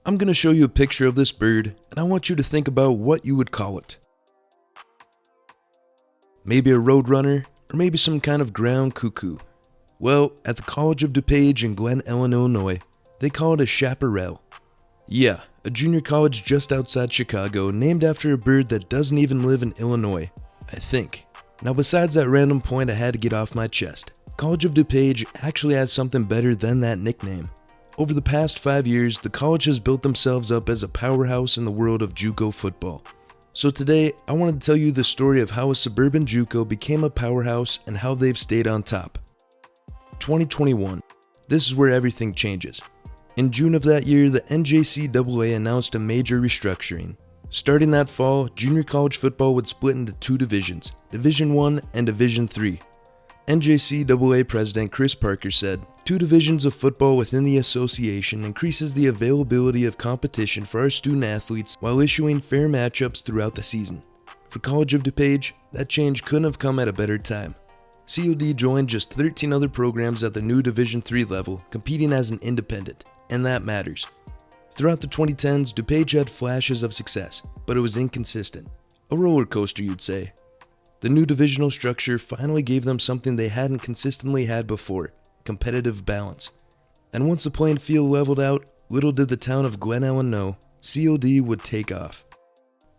I'm going to show you a picture of this bird, and I want you to think about what you would call it. Maybe a roadrunner, or maybe some kind of ground cuckoo. Well, at the College of DuPage in Glen Ellyn, Illinois, they call it a chaparral. Yeah, a junior college just outside Chicago named after a bird that doesn't even live in Illinois, I think. Now besides that random point I had to get off my chest, College of DuPage actually has something better than that nickname. Over the past 5 years, the college has built themselves up as a powerhouse in the world of JUCO football. So today, I wanted to tell you the story of how a suburban JUCO became a powerhouse and how they've stayed on top. 2021. This is where everything changes. In June of that year, the NJCAA announced a major restructuring. Starting that fall, junior college football would split into two divisions, Division I and Division III. NJCAA President Chris Parker said, "Two divisions of football within the association increases the availability of competition for our student athletes while issuing fair matchups throughout the season." For College of DuPage, that change couldn't have come at a better time. COD joined just 13 other programs at the new Division III level, competing as an independent, and that matters. Throughout the 2010s, DuPage had flashes of success, but it was inconsistent. A roller coaster, you'd say. The new divisional structure finally gave them something they hadn't consistently had before, competitive balance. And once the playing field leveled out, little did the town of Glen Ellyn know, COD would take off.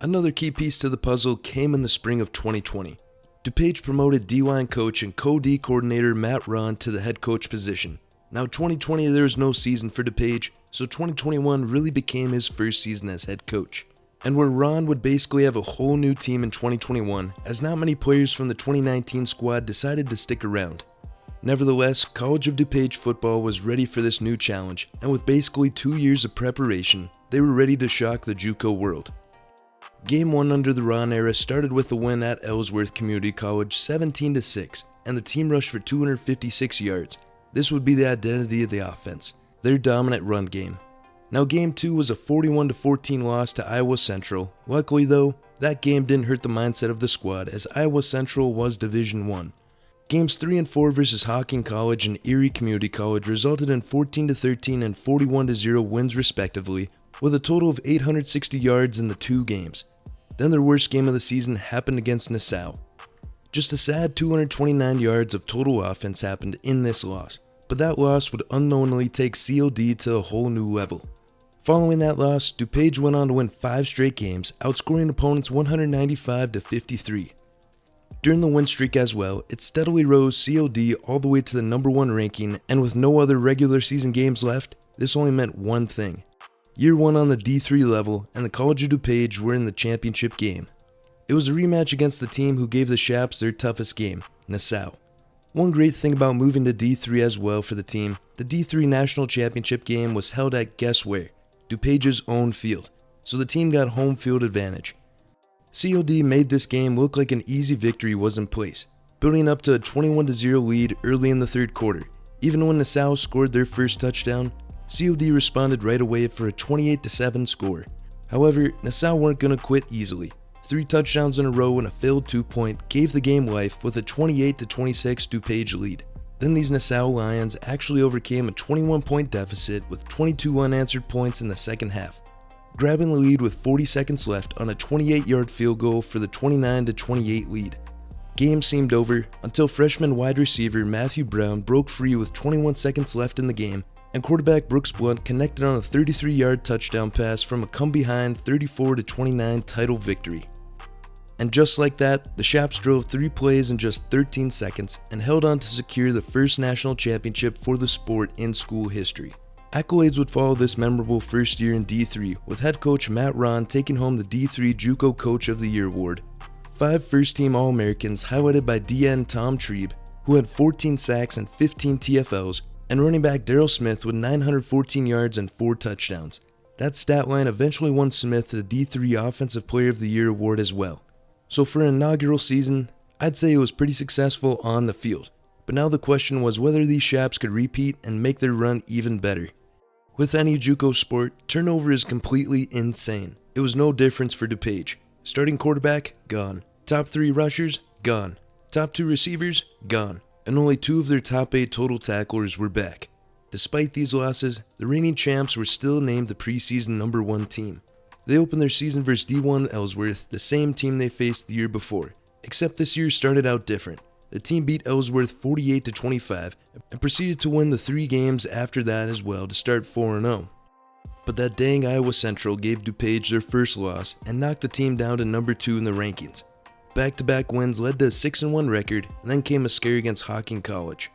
Another key piece to the puzzle came in the spring of 2020. DuPage promoted D-line coach and co-D coordinator Matt Rahn to the head coach position. Now 2020 there was no season for DuPage, so 2021 really became his first season as head coach. And where Ron would basically have a whole new team in 2021, as not many players from the 2019 squad decided to stick around. Nevertheless, College of DuPage football was ready for this new challenge, and with basically 2 years of preparation, they were ready to shock the JUCO world. Game 1 under the Ron era started with a win at Ellsworth Community College 17-6, and the team rushed for 256 yards. This would be the identity of the offense, their dominant run game. Now Game 2 was a 41-14 loss to Iowa Central. Luckily though, that game didn't hurt the mindset of the squad as Iowa Central was Division I. Games 3 and 4 versus Hocking College and Erie Community College resulted in 14-13 and 41-0 wins respectively, with a total of 860 yards in the two games. Then their worst game of the season happened against Nassau. Just a sad 229 yards of total offense happened in this loss, but that loss would unknowingly take COD to a whole new level. Following that loss, DuPage went on to win 5 straight games, outscoring opponents 195-53. During the win streak as well, it steadily rose COD all the way to the number 1 ranking, and with no other regular season games left, this only meant one thing. Year 1 on the D3 level, and the College of DuPage were in the championship game. It was a rematch against the team who gave the Chaps their toughest game, Nassau. One great thing about moving to D3 as well for the team, the D3 National Championship game was held at guess where? DuPage's own field, so the team got home field advantage. COD made this game look like an easy victory was in place, building up to a 21-0 lead early in the third quarter. Even when Nassau scored their first touchdown, COD responded right away for a 28-7 score. However, Nassau weren't going to quit easily. 3 touchdowns in a row and a failed 2-point gave the game life with a 28-26 DuPage lead. Then these Nassau Lions actually overcame a 21-point deficit with 22 unanswered points in the second half, grabbing the lead with 40 seconds left on a 28-yard field goal for the 29-28 lead. Game seemed over until freshman wide receiver Matthew Brown broke free with 21 seconds left in the game, and quarterback Brooks Blunt connected on a 33-yard touchdown pass from a come-behind 34-29 title victory. And just like that, the Chaps drove 3 plays in just 13 seconds and held on to secure the first national championship for the sport in school history. Accolades would follow this memorable first year in D3, with head coach Matt Rahn taking home the D3 JUCO Coach of the Year award. 5 first-team All-Americans highlighted by DN Tom Trebe, who had 14 sacks and 15 TFLs, and running back Daryl Smith with 914 yards and 4 touchdowns. That stat line eventually won Smith the D3 Offensive Player of the Year award as well. So for an inaugural season, I'd say it was pretty successful on the field. But now the question was whether these Chaps could repeat and make their run even better. With any JUCO sport, turnover is completely insane. It was no difference for DuPage. Starting quarterback, gone. Top 3 rushers, gone. Top 2 receivers, gone. And only 2 of their top 8 total tacklers were back. Despite these losses, the reigning champs were still named the preseason number 1 team. They opened their season versus D1 Ellsworth, the same team they faced the year before, except this year started out different. The team beat Ellsworth 48-25 and proceeded to win the 3 games after that as well to start 4-0. But that dang Iowa Central gave DuPage their first loss and knocked the team down to number 2 in the rankings. Back-to-back wins led to a 6-1 record, and then came a scare against Hocking College.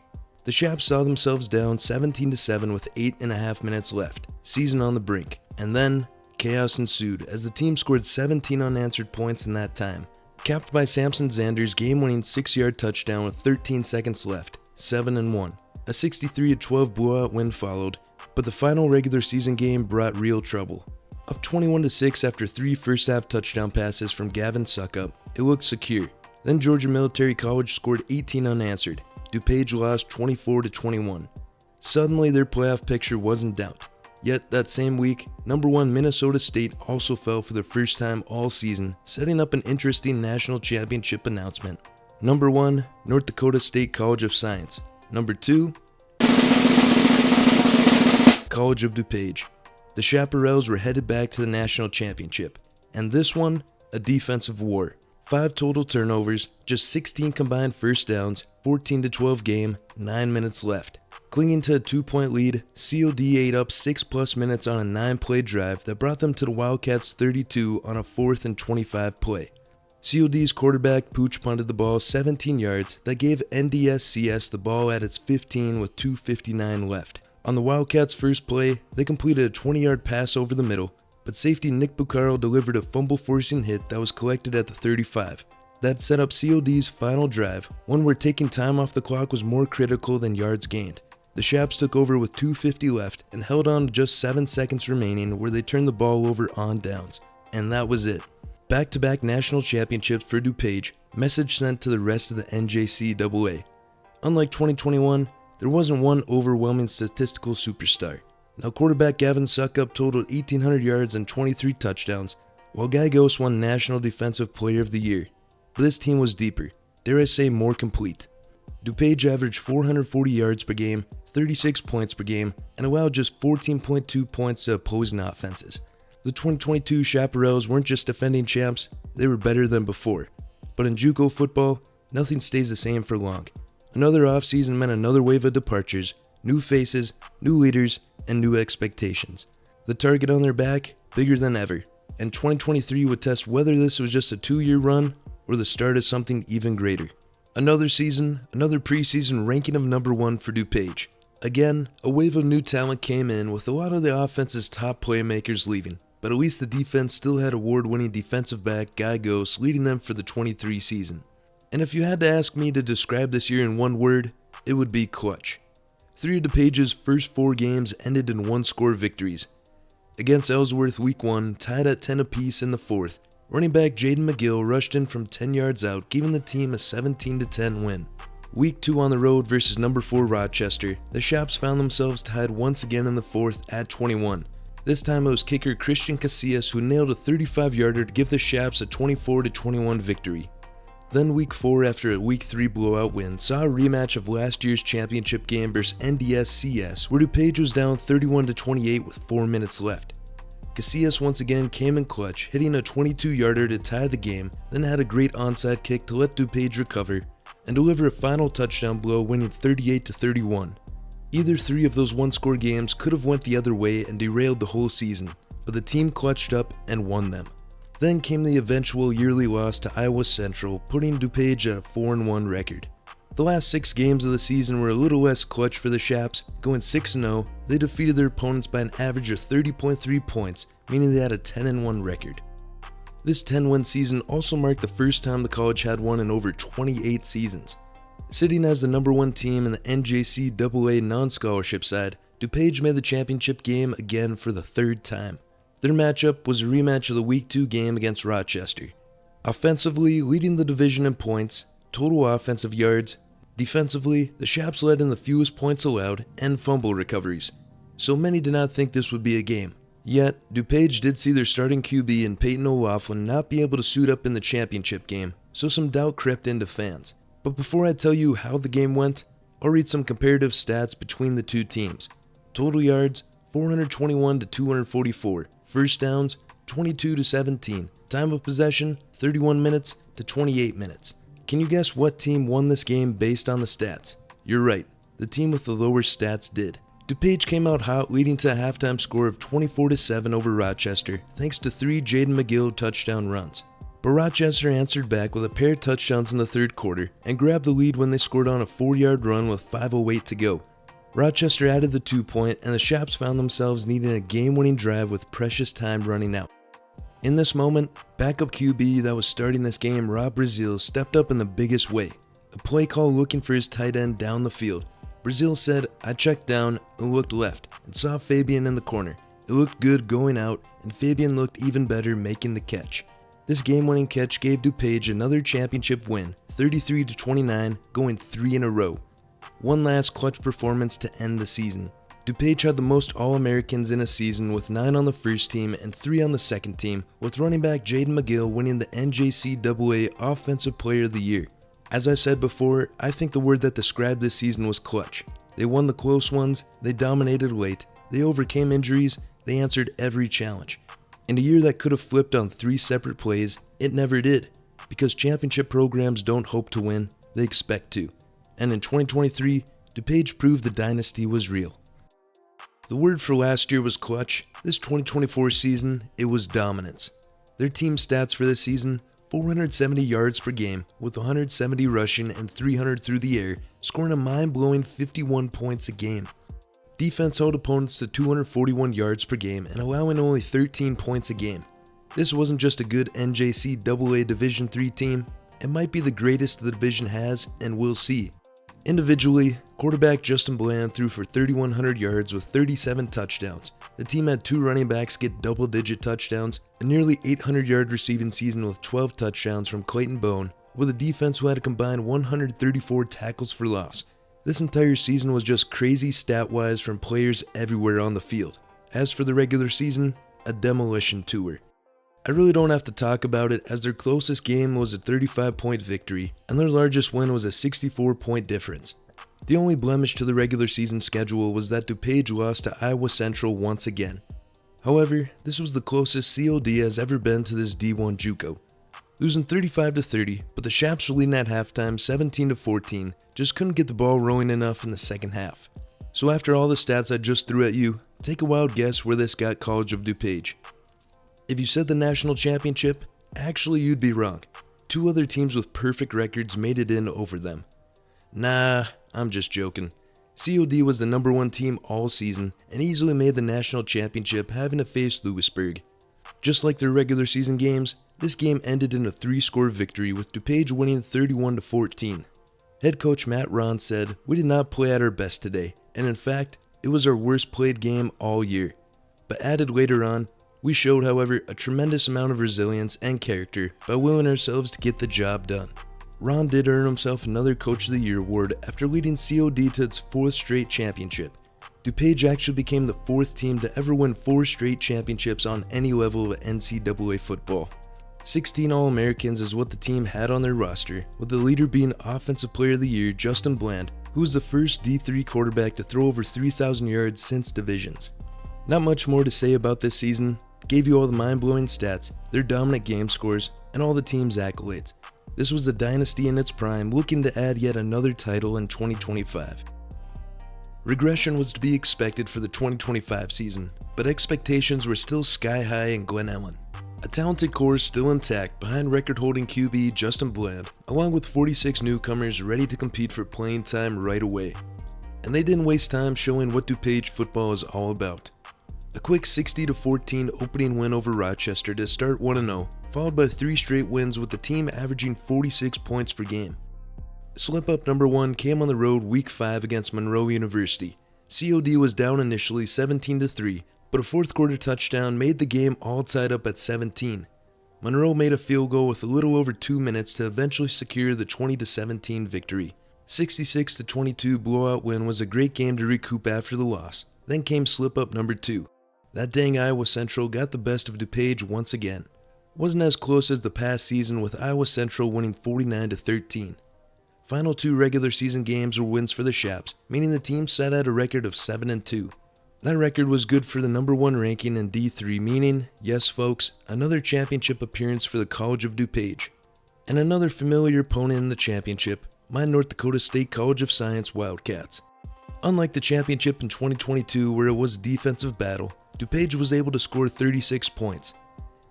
The Chaps saw themselves down 17-7 with 8.5 minutes left, season on the brink, and then chaos ensued as the team scored 17 unanswered points in that time, capped by Samson Zander's game-winning 6-yard touchdown with 13 seconds left, 7-1. A 63-12 blowout win followed, but the final regular season game brought real trouble. Up 21-6 after 3 first-half touchdown passes from Gavin Suckup, it looked secure. Then Georgia Military College scored 18 unanswered. DuPage lost 24-21. Suddenly their playoff picture was in doubt. Yet that same week, number 1 Minnesota State also fell for the first time all season, setting up an interesting national championship announcement. Number 1 North Dakota State College of Science. Number 2 College of DuPage. The Chaparrals were headed back to the national championship, and this one, a defensive war. 5 total turnovers, just 16 combined first downs, 14-12 game, 9 minutes left. Clinging to a 2-point lead, COD ate up 6+ minutes on a 9-play drive that brought them to the Wildcats' 32 on a 4th and 25 play. COD's quarterback pooch punted the ball 17 yards that gave NJCAA the ball at its 15 with 2:59 left. On the Wildcats' first play, they completed a 20-yard pass over the middle, but safety Nick Bucaro delivered a fumble-forcing hit that was collected at the 35. That set up COD's final drive, one where taking time off the clock was more critical than yards gained. The Chaps took over with 2:50 left and held on to just 7 seconds remaining where they turned the ball over on downs. And that was it. Back-to-back national championships for DuPage, message sent to the rest of the NJCAA. Unlike 2021, there wasn't one overwhelming statistical superstar. Now quarterback Gavin Suckup totaled 1,800 yards and 23 touchdowns, while Guy Ghost won National Defensive Player of the Year. But this team was deeper, dare I say more complete. DuPage averaged 440 yards per game, 36 points per game, and allowed just 14.2 points to opposing offenses. The 2022 Chaparrals weren't just defending champs, they were better than before. But in JUCO football, nothing stays the same for long. Another offseason meant another wave of departures, new faces, new leaders, and new expectations. The target on their back, bigger than ever, and 2023 would test whether this was just a 2-year run or the start of something even greater. Another season, another preseason ranking of number 1 for DuPage. Again, a wave of new talent came in with a lot of the offense's top playmakers leaving, but at least the defense still had award-winning defensive back Guy Ghost leading them for the 23 season. And if you had to ask me to describe this year in one word, it would be clutch. 3 of DuPage's first 4 games ended in 1-score victories. Against Ellsworth Week 1, tied at 10 apiece in the 4th, running back Jaden McGill rushed in from 10 yards out, giving the team a 17-10 win. Week 2 on the road versus number 4 Rochester, the Chaps found themselves tied once again in the 4th at 21. This time it was kicker Christian Casillas who nailed a 35-yarder to give the Chaps a 24-21 victory. Then Week 4, after a Week 3 blowout win, saw a rematch of last year's championship game versus NDSCS, where DuPage was down 31-28 with 4 minutes left. Casillas once again came in clutch, hitting a 22-yarder to tie the game, then had a great onside kick to let DuPage recover, and deliver a final touchdown blow, winning 38-31. Either 3 of those 1-score games could have went the other way and derailed the whole season, but the team clutched up and won them. Then came the eventual yearly loss to Iowa Central, putting DuPage at a 4-1 record. The last 6 games of the season were a little less clutch for the Chaps. Going 6-0, they defeated their opponents by an average of 30.3 points, meaning they had a 10-1 record. This 10-win season also marked the first time the college had won in over 28 seasons. Sitting as the number 1 team in the NJCAA non-scholarship side, DuPage made the championship game again for the 3rd time. Their matchup was a rematch of the Week 2 game against Rochester. Offensively, leading the division in points, total offensive yards. Defensively, the Chaps led in the fewest points allowed and fumble recoveries, so many did not think this would be a game. Yet, DuPage did see their starting QB in Peyton O'Laughlin not be able to suit up in the championship game, so some doubt crept into fans. But before I tell you how the game went, I'll read some comparative stats between the two teams. Total yards, 421 to 244. First downs, 22 to 17. Time of possession, 31 minutes to 28 minutes. Can you guess what team won this game based on the stats? You're right, the team with the lower stats did. DuPage came out hot, leading to a halftime score of 24-7 over Rochester, thanks to 3 Jaden McGill touchdown runs. But Rochester answered back with a pair of touchdowns in the third quarter and grabbed the lead when they scored on a 4-yard run with 5:08 to go. Rochester added the 2-point, and the Chaps found themselves needing a game-winning drive with precious time running out. In this moment, backup QB that was starting this game, Rob Brazil, stepped up in the biggest way. A play call looking for his tight end down the field. Brazil said, "I checked down and looked left and saw Fabian in the corner. It looked good going out, and Fabian looked even better making the catch." This game-winning catch gave DuPage another championship win, 33-29, going 3 in a row. One last clutch performance to end the season. DuPage had the most All-Americans in a season with 9 on the first team and 3 on the second team, with running back Jaden McGill winning the NJCAA Offensive Player of the Year. As I said before, I think the word that described this season was clutch. They won the close ones, they dominated late, they overcame injuries, they answered every challenge. In a year that could have flipped on 3 separate plays, it never did, because championship programs don't hope to win, they expect to. And in 2023, DuPage proved the dynasty was real. The word for last year was clutch. This 2024 season, it was dominance. Their team stats for this season, 470 yards per game, with 170 rushing and 300 through the air, scoring a mind-blowing 51 points a game. Defense held opponents to 241 yards per game and allowing only 13 points a game. This wasn't just a good NJCAA Division III team, it might be the greatest the division has, and we'll see. Individually, quarterback Justin Bland threw for 3,100 yards with 37 touchdowns. The team had 2 running backs get double-digit touchdowns, a nearly 800-yard receiving season with 12 touchdowns from Clayton Bone, with a defense who had a combined 134 tackles for loss. This entire season was just crazy stat-wise from players everywhere on the field. As for the regular season, a demolition tour. I really don't have to talk about it, as their closest game was a 35-point victory, and their largest win was a 64-point difference. The only blemish to the regular season schedule was that DuPage lost to Iowa Central once again. However, this was the closest COD has ever been to this D1 JUCO. Losing 35-30, but the Chaps were leading at halftime 17-14, just couldn't get the ball rolling enough in the second half. So after all the stats I just threw at you, take a wild guess where this got College of DuPage. If you said the national championship, actually you'd be wrong. 2 other teams with perfect records made it in over them. Nah, I'm just joking. COD was the number 1 team all season and easily made the national championship, having to face Lewisburg. Just like their regular season games, this game ended in a 3-score victory with DuPage winning 31-14. Head coach Matt Rahn said, "We did not play at our best today, and in fact, it was our worst played game all year." But added later on, "We showed, however, a tremendous amount of resilience and character by willing ourselves to get the job done." Ron did earn himself another Coach of the Year award after leading COD to its 4th straight championship. DuPage actually became the 4th team to ever win 4 straight championships on any level of NCAA football. 16 All-Americans is what the team had on their roster, with the leader being Offensive Player of the Year Justin Bland, who was the first D3 quarterback to throw over 3,000 yards since divisions. Not much more to say about this season. Gave you all the mind-blowing stats, their dominant game scores, and all the team's accolades. This was the dynasty in its prime, looking to add yet another title in 2025. Regression was to be expected for the 2025 season, but expectations were still sky high in Glen Ellyn. A talented core still intact behind record-holding QB Justin Bland, along with 46 newcomers ready to compete for playing time right away. And they didn't waste time showing what DuPage football is all about. A quick 60-14 opening win over Rochester to start 1-0, followed by 3 straight wins with the team averaging 46 points per game. Slip-up number 1 came on the road week 5 against Monroe University. COD was down initially 17-3, but a 4th quarter touchdown made the game all tied up at 17. Monroe made a field goal with a little over 2 minutes to eventually secure the 20-17 victory. 66-22 blowout win was a great game to recoup after the loss. Then came slip-up number 2. That dang Iowa Central got the best of DuPage once again. Wasn't as close as the past season, with Iowa Central winning 49-13. Final 2 regular season games were wins for the Chaps, meaning the team sat at a record of 7-2. That record was good for the #1 ranking in D3, meaning, yes folks, another championship appearance for the College of DuPage. And another familiar opponent in the championship, my North Dakota State College of Science Wildcats. Unlike the championship in 2022 where it was a defensive battle, DuPage was able to score 36 points.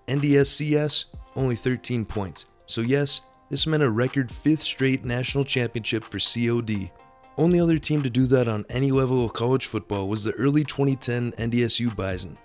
NDSCS, only 13 points. So yes, this meant a record 5th straight national championship for COD. Only other team to do that on any level of college football was the early 2010 NDSU Bison.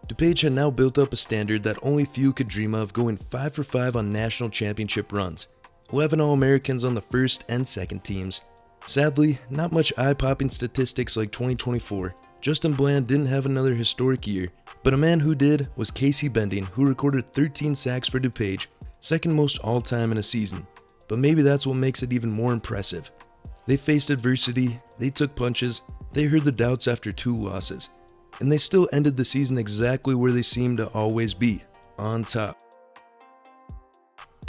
DuPage had now built up a standard that only few could dream of, going 5 for 5 on national championship runs. 11 All-Americans on the first and second teams. Sadly, not much eye-popping statistics like 2024. Justin Bland didn't have another historic year, but a man who did was Casey Bending, who recorded 13 sacks for DuPage, second most all-time in a season. But maybe that's what makes it even more impressive. They faced adversity, they took punches, they heard the doubts after 2 losses, and they still ended the season exactly where they seem to always be, on top.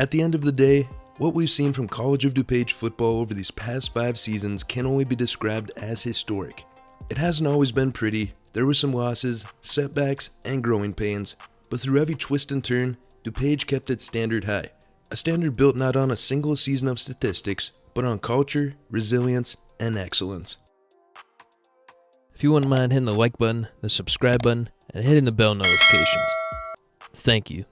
At the end of the day, what we've seen from College of DuPage football over these past 5 seasons can only be described as historic. It hasn't always been pretty, there were some losses, setbacks, and growing pains, but through every twist and turn, DuPage kept its standard high. A standard built not on a single season of statistics, but on culture, resilience, and excellence. If you wouldn't mind hitting the like button, the subscribe button, and hitting the bell notifications. Thank you.